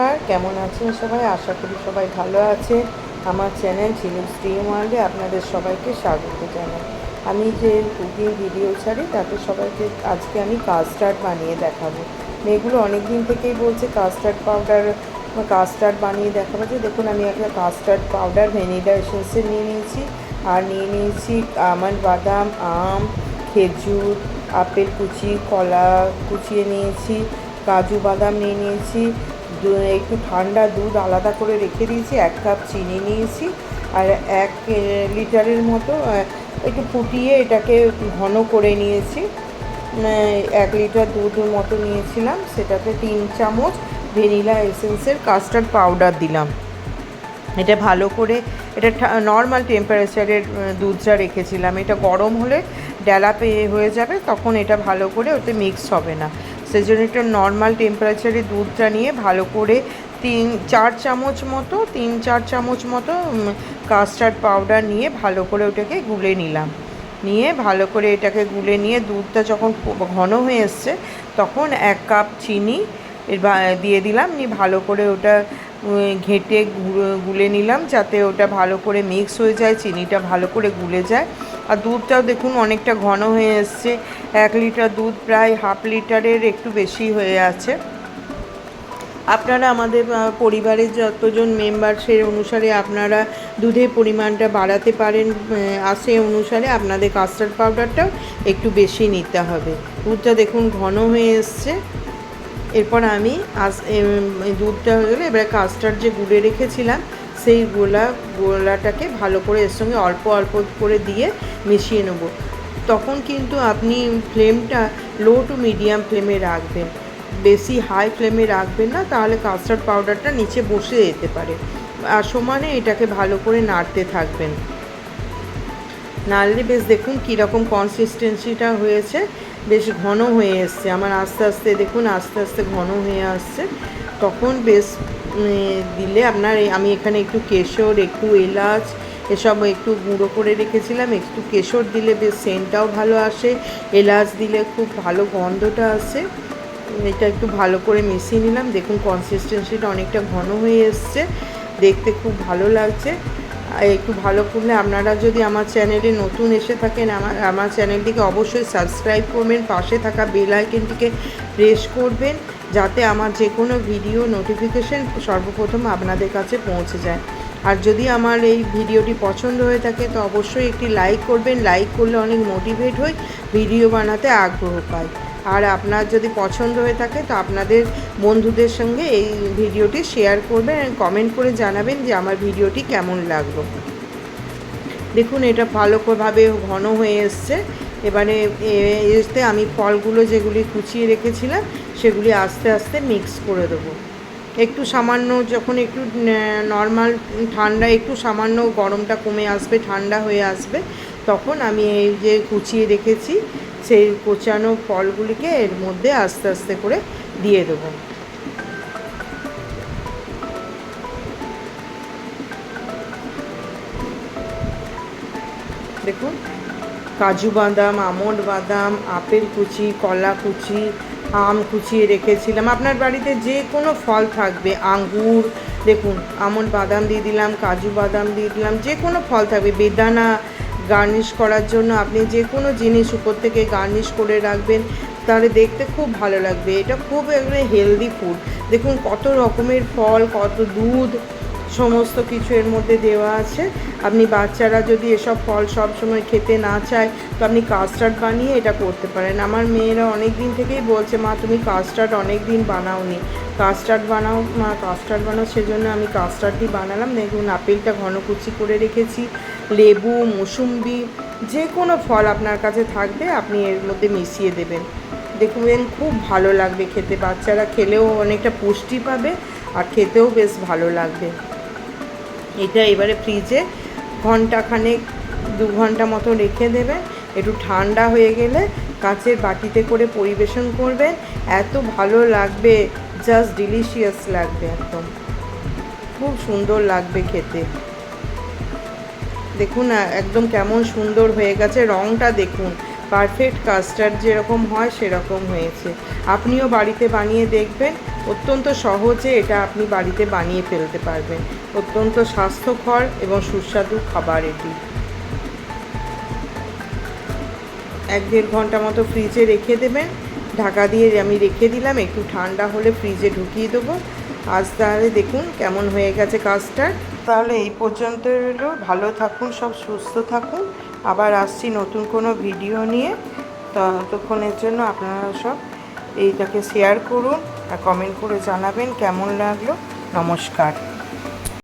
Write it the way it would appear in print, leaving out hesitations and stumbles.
আর কেমন আছেন সবাই? আশা করি সবাই ভালো আছে। আমার চ্যানেল ঝিনুক ড্রিম ওয়ার্ল্ডে আপনাদের সবাইকে স্বাগত জানাই। আমি যে কুকিং ভিডিও ছাড়ি তাতে সবাইকে আজকে আমি কাস্টার্ড বানিয়ে দেখাবো। মেয়েগুলো অনেক দিন থেকেই বলছে কাস্টার্ড বানিয়ে দেখাবো। যে দেখুন, আমি একটা কাস্টার্ড পাউডার ভ্যানিলা এসেন্সের নিয়ে নিয়েছি, আর নিয়ে নিয়েছি আমন্ড, বাদাম, আম, খেজুর, আপেল কুচি, কলা কুচিয়ে নিয়েছি, কাজু বাদাম নিয়ে নিয়েছি, একটু ঠান্ডা দুধ আলাদা করে রেখে দিয়েছি, 1 কাপ চিনি নিয়েছি, আর 1 লিটারের মতো একটু ফুটিয়ে এটাকে ঘন করে নিয়েছি। 1 লিটার দুধ মতো নিয়েছিলাম, সেটাতে 3 চামচ ভ্যানিলা এসেন্সের কাস্টার্ড পাউডার দিলাম। এটা ভালো করে, এটা নর্মাল টেম্পারেচারের দুধটা রেখেছিলাম। এটা গরম হলে ডেলা হয়ে যাবে, তখন এটা ভালো করে ওতে মিক্স হবে না। সেই জন্য একটা নর্মাল টেম্পারেচারে দুধটা নিয়ে ভালো করে 3-4 চামচ মতো কাস্টার্ড পাউডার নিয়ে ভালো করে ওটাকে গুলে নিলাম। নিয়ে ভালো করে এটাকে গুলে নিয়ে দুধটা যখন ঘন হয়ে এসছে, তখন 1 কাপ চিনি দিয়ে দিলাম। নিয়ে ভালো করে ওটা ঘেঁটে গুলে নিলাম, যাতে ওটা ভালো করে মিক্স হয়ে যায়, চিনিটা ভালো করে গুলে যায়। আর দুধটাও দেখুন অনেকটা ঘন হয়ে এসছে। 1 লিটার দুধ প্রায় হাফ লিটারের একটু বেশি হয়ে আছে। আপনারা আমাদের পরিবারের যতজন মেম্বার সেই অনুসারে আপনারা দুধের পরিমাণটা বাড়াতে পারেন, আর সেই অনুসারে আপনাদের কাস্টার্ড পাউডারটাও একটু বেশি নিতে হবে। দুধটা দেখুন ঘন হয়ে এসছে। এরপর আমি দুধটা হয়ে গেলে এবারে কাস্টার্ড যে গুলে রেখেছিলাম সেই গোলাটাকে ভালো করে এর সঙ্গে অল্প অল্প করে দিয়ে মিশিয়ে নেব। তখন কিন্তু আপনি ফ্লেমটা লো টু মিডিয়াম ফ্লেমে রাখবেন, বেশি হাই ফ্লেমে রাখবেন না, তাহলে কাস্টার্ড পাউডারটা নিচে বসে যেতে পারে। আর সমানে এটাকে ভালো করে নাড়তে থাকবেন। নাড়লে বেশ দেখুন কীরকম কনসিস্টেন্সিটা হয়েছে, বেশ ঘন হয়ে এসছে আমার। আস্তে আস্তে ঘন হয়ে আসছে। তখন বেশ দিলে আপনার আমি এখানে একটু কেশর, একটু এলাচ এসব একটু গুঁড়ো করে রেখেছিলাম। একটু কেশর দিলে বেশ সেন্টটাও ভালো আসে, এলাচ দিলে খুব ভালো গন্ধটা আসে। এটা একটু ভালো করে মিশিয়ে নিলাম। দেখুন কনসিস্টেন্সিটা অনেকটা ঘন হয়ে এসছে, দেখতে খুব ভালো লাগছে। একটু ভালো করলে, আপনারা যদি আমার চ্যানেলে নতুন এসে থাকেন, আমার চ্যানেলটিকে অবশ্যই সাবস্ক্রাইব করবেন, পাশে থাকা বেল আইকনটিকে প্রেস করবেন, যাতে আমার যে কোনো ভিডিও নোটিফিকেশন সর্বপ্রথম আপনাদের কাছে পৌঁছে যায়। আর যদি আমার এই ভিডিওটি পছন্দ হয়ে থাকে তো অবশ্যই একটি লাইক করবেন। লাইক করলে অনেক মোটিভেট হই, ভিডিও বানাতে আগ্রহ পাই। আর আপনার যদি পছন্দ হয়ে থাকে তো আপনাদের বন্ধুদের সঙ্গে এই ভিডিওটি শেয়ার করবেন, কমেন্ট করে জানাবেন যে আমার ভিডিওটি কেমন লাগলো। দেখুন এটা ভালোভাবে ঘন হয়ে এসছে। এবারে এতে আমি ফলগুলো যেগুলি কুচিয়ে রেখেছিলাম সেগুলি আস্তে আস্তে মিক্স করে দেবো। একটু সামান্য যখন একটু নর্মাল ঠান্ডা, একটু সামান্য গরমটা কমে আসবে, ঠান্ডা হয়ে আসবে, তখন আমি এই যে কুচিয়ে রেখেছি সেই কোচানো ফলগুলিকে এর মধ্যে আস্তে আস্তে করে দিয়ে দেবো। দেখুন কাজু বাদাম, আমন্ড বাদাম, আপেল কুচি, কলা কুচি, আম কুচিয়ে রেখেছিলাম। আপনার বাড়িতে যে কোনো ফল থাকবে, আঙ্গুর, দেখুন আমন্ড বাদাম দিয়ে দিলাম, কাজু বাদাম দিয়ে দিলাম, যে কোনো ফল থাকবে, বেদানা গার্নিশ করার জন্য আপনি যে কোনো জিনিস উপর থেকে গার্নিশ করে রাখবেন, তাহলে দেখতে খুব ভালো লাগবে। এটা খুব একটা হেলদি ফুড। দেখুন কত রকমের ফল, কত দুধ, সমস্ত কিছু এর মধ্যে দেওয়া আছে। আপনি বাচ্চারা যদি এসব ফল সব সময় খেতে না চায় তো আপনি কাস্টার্ড বানিয়ে এটা করতে পারেন। আমার মেয়েরা অনেক দিন থেকেই বলছে, মা তুমি কাস্টার্ড অনেক দিন বানাওনি, কাস্টার্ড বানাও মা, কাস্টার্ড বানাও। সেজন্য আমি কাস্টার্ডই বানালাম। দেখুন আপেলটা ঘন কুচি করে রেখেছি, লেবু, মুসুম্বি, যে কোনো ফল আপনার কাছে থাকবে আপনি এর মধ্যে মিশিয়ে দেবেন। দেখবেন খুব ভালো লাগবে খেতে, বাচ্চারা খেলেও অনেকটা পুষ্টি পাবে আর খেতেও বেশ ভালো লাগবে। এটা এবারে ফ্রিজে ঘন্টাখানেক 2 ঘন্টা মতো রেখে দেবেন। একটু ঠান্ডা হয়ে গেলে কাঁচের বাটিতে করে পরিবেশন করবেন, এত ভালো লাগবে, জাস্ট ডিলিশিয়াস লাগবে, একদম খুব সুন্দর লাগবে খেতে। দেখুন একদম কেমন সুন্দর হয়ে গেছে, রঙটা দেখুন, পারফেক্ট কাস্টার্ড যেরকম হয় সেরকম হয়েছে। আপনিও বাড়িতে বানিয়ে দেখবেন, অত্যন্ত সহজে এটা আপনি বাড়িতে বানিয়ে ফেলতে পারবেন। অত্যন্ত স্বাস্থ্যকর এবং সুস্বাদু খাবার এটি। 1-1.5 ঘন্টা মতো ফ্রিজে রেখে দেবেন। ঢাকা দিয়ে আমি রেখে দিলাম, একটু ঠান্ডা হলে ফ্রিজে ঢুকিয়ে দেবো। আজ তাহলে দেখুন কেমন হয়ে গেছে কাস্টার্ড। তাহলে এই পর্যন্ত রইল। ভালো থাকুন, সব সুস্থ থাকুন। আবার আসছি নতুন কোনো ভিডিও নিয়ে। ততক্ষণের জন্য আপনারা সব এইটাকে শেয়ার করুন আর কমেন্ট করে জানাবেন কেমন লাগলো। নমস্কার।